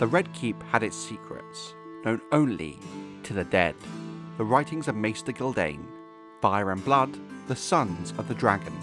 The Red Keep had its secrets, known only to the dead. The writings of Maester Gildane, Fire and Blood, the Sons of the Dragon.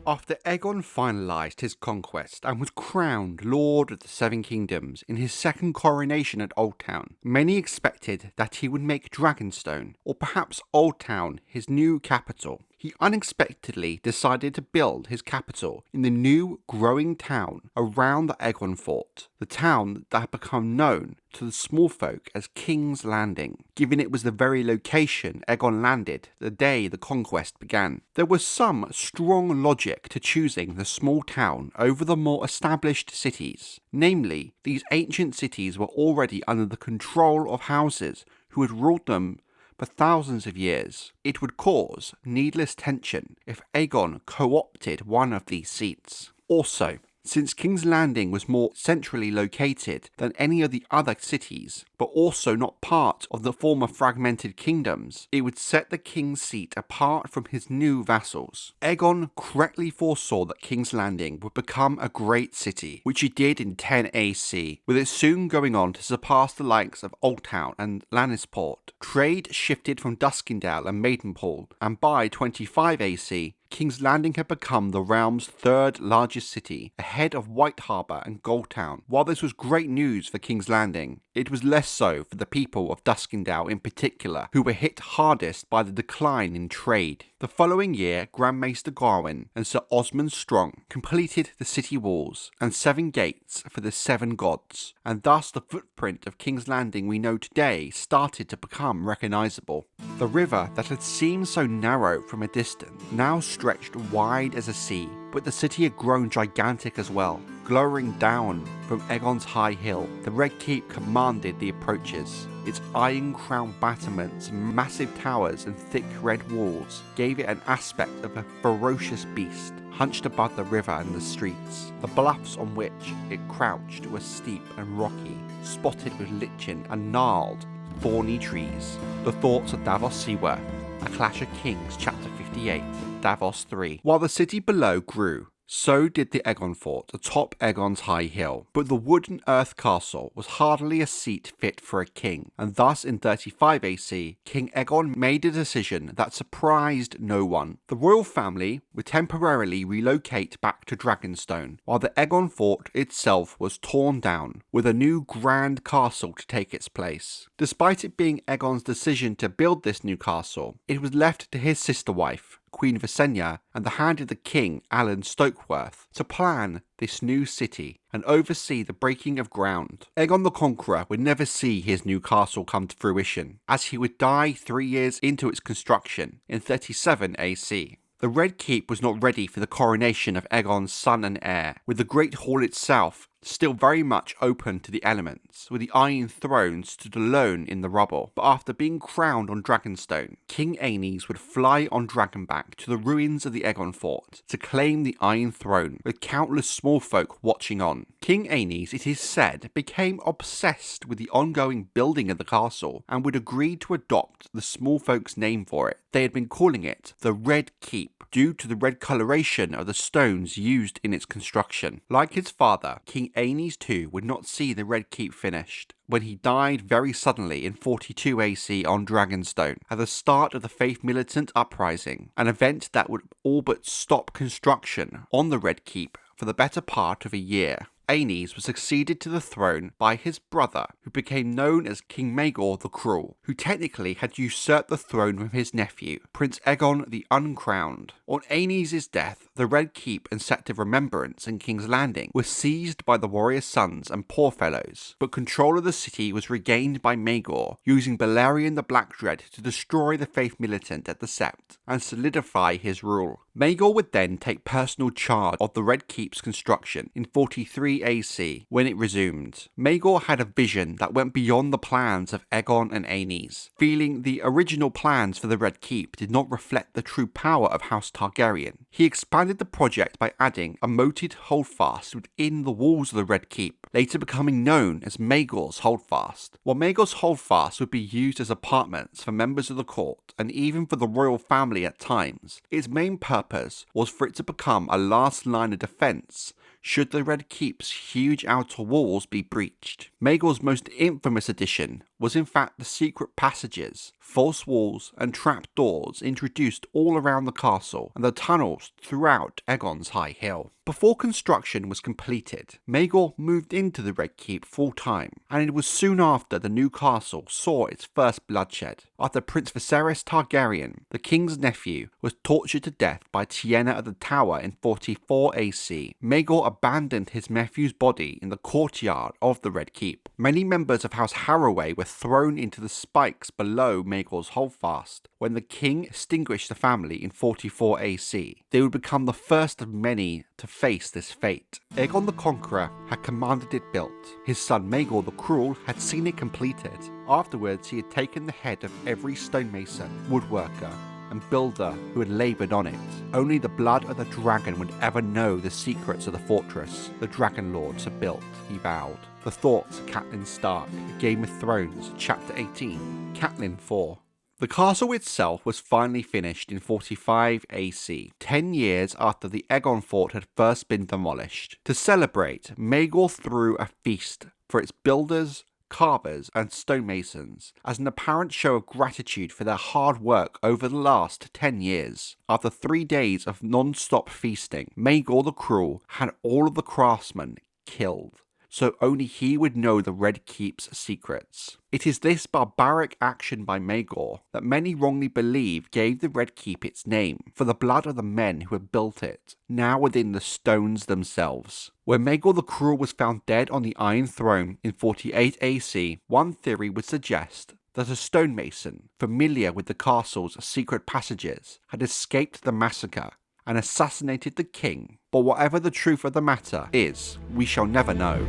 After Aegon finalised his conquest and was crowned Lord of the Seven Kingdoms in his second coronation at Oldtown, many expected that he would make Dragonstone, or perhaps Oldtown, his new capital. He unexpectedly decided to build his capital in the new growing town around the Aegonfort, the town that had become known to the small folk as King's Landing, given it was the very location Aegon landed the day the conquest began. There was some strong logic to choosing the small town over the more established cities. Namely, these ancient cities were already under the control of houses who had ruled them for thousands of years. It would cause needless tension if Aegon co-opted one of these seats. Also, since King's Landing was more centrally located than any of the other cities, but also not part of the former fragmented kingdoms, it would set the king's seat apart from his new vassals. Aegon correctly foresaw that King's Landing would become a great city, which it did in 10 AC, with it soon going on to surpass the likes of Oldtown and Lannisport. Trade shifted from Duskendale and Maidenpool, and by 25 AC, King's Landing had become the realm's third largest city, ahead of White Harbour and Goldtown. While this was great news for King's Landing, it was less so for the people of Duskendale in particular, who were hit hardest by the decline in trade. The following year, Grand Maester Garwin and Sir Osmond Strong completed the city walls and 7 gates for the 7 gods, and thus the footprint of King's Landing we know today started to become recognisable. The river that had seemed so narrow from a distance now stretched wide as a sea, but the city had grown gigantic as well. Glowering down from Aegon's high hill, the Red Keep commanded the approaches. Its iron-crowned battlements, massive towers and thick red walls gave it an aspect of a ferocious beast, hunched above the river and the streets. The bluffs on which it crouched were steep and rocky, spotted with lichen and gnarled, thorny trees. The thoughts of Davos Seaworth, A Clash of Kings, Chapter 58, Davos 3. While the city below grew, so did the Aegonfort atop Aegon's high hill, but the wood and earth castle was hardly a seat fit for a king, and thus in 35 AC, King Aegon made a decision that surprised no one. The royal family would temporarily relocate back to Dragonstone, while the Aegonfort itself was torn down, with a new grand castle to take its place. Despite it being Aegon's decision to build this new castle, it was left to his sister wife, Queen Visenya, and the hand of the king, Alan Stokeworth, to plan this new city and oversee the breaking of ground. Aegon the Conqueror would never see his new castle come to fruition, as he would die 3 years into its construction in 37 AC. The Red Keep was not ready for the coronation of Aegon's son and heir, with the Great Hall itself still very much open to the elements, with the Iron Throne stood alone in the rubble. But after being crowned on Dragonstone, King Aenys would fly on Dragonback to the ruins of the Aegonfort to claim the Iron Throne, with countless small folk watching on. King Aenys, it is said, became obsessed with the ongoing building of the castle and would agree to adopt the small folk's name for it. They had been calling it the Red Keep, due to the red coloration of the stones used in its construction. Like his father, King Aenys too would not see the Red Keep finished, when he died very suddenly in 42 AC on Dragonstone, at the start of the Faith Militant Uprising, an event that would all but stop construction on the Red Keep for the better part of a year. Aenys was succeeded to the throne by his brother, who became known as King Maegor The Cruel, who technically had usurped the throne from his nephew, Prince Aegon the Uncrowned. On Aenys' death, the Red Keep and Seat of Remembrance in King's Landing were seized by the warrior sons and Poorfellows, but control of the city was regained by Maegor, using Balerion the Blackdread to destroy the Faith Militant at the Sept and solidify his rule. Maegor would then take personal charge of the Red Keep's construction in 43 3 AC, when it resumed. Maegor had a vision that went beyond the plans of Aegon and Aenys, feeling the original plans for the Red Keep did not reflect the true power of House Targaryen. He expanded the project by adding a moated holdfast within the walls of the Red Keep, later becoming known as Maegor's Holdfast. While Maegor's Holdfast would be used as apartments for members of the court and even for the royal family at times, its main purpose was for it to become a last line of defense should the Red Keep's huge outer walls be breached. Maegor's most infamous addition was in fact the secret passages, false walls and trap doors introduced all around the castle and the tunnels throughout Aegon's High Hill. Before construction was completed, Maegor moved into the Red Keep full time, and it was soon after the new castle saw its first bloodshed, after Prince Visenya Targaryen, the king's nephew, was tortured to death by Tiena of the Tower in 44 AC. Maegor abandoned his nephew's body in the courtyard of the Red Keep. Many members of House Harroway were thrown into the spikes below Maegor's holdfast when the king extinguished the family in 44 AC. They would become the first of many to face this fate. Aegon the Conqueror had commanded it built. His son Maegor the Cruel had seen it completed. Afterwards, he had taken the head of every stonemason, woodworker, and builder who had laboured on it. Only the blood of the dragon would ever know the secrets of the fortress the Dragon Lords had built, he vowed. The thoughts of Catelyn Stark, Game of Thrones, Chapter 18, Catelyn 4. The castle itself was finally finished in 45 AC, 10 years after the Aegonfort had first been demolished. To celebrate, Maegor threw a feast for its builders, carvers and stonemasons as an apparent show of gratitude for their hard work over the last 10 years. After 3 days of non-stop feasting, Maegor the Cruel had all of the craftsmen killed, so only he would know the Red Keep's secrets. It is this barbaric action by Maegor that many wrongly believe gave the Red Keep its name, for the blood of the men who had built it, now within the stones themselves. When Maegor the Cruel was found dead on the Iron Throne in 48 AC, one theory would suggest that a stonemason, familiar with the castle's secret passages, had escaped the massacre and assassinated the king. But whatever the truth of the matter is, we shall never know.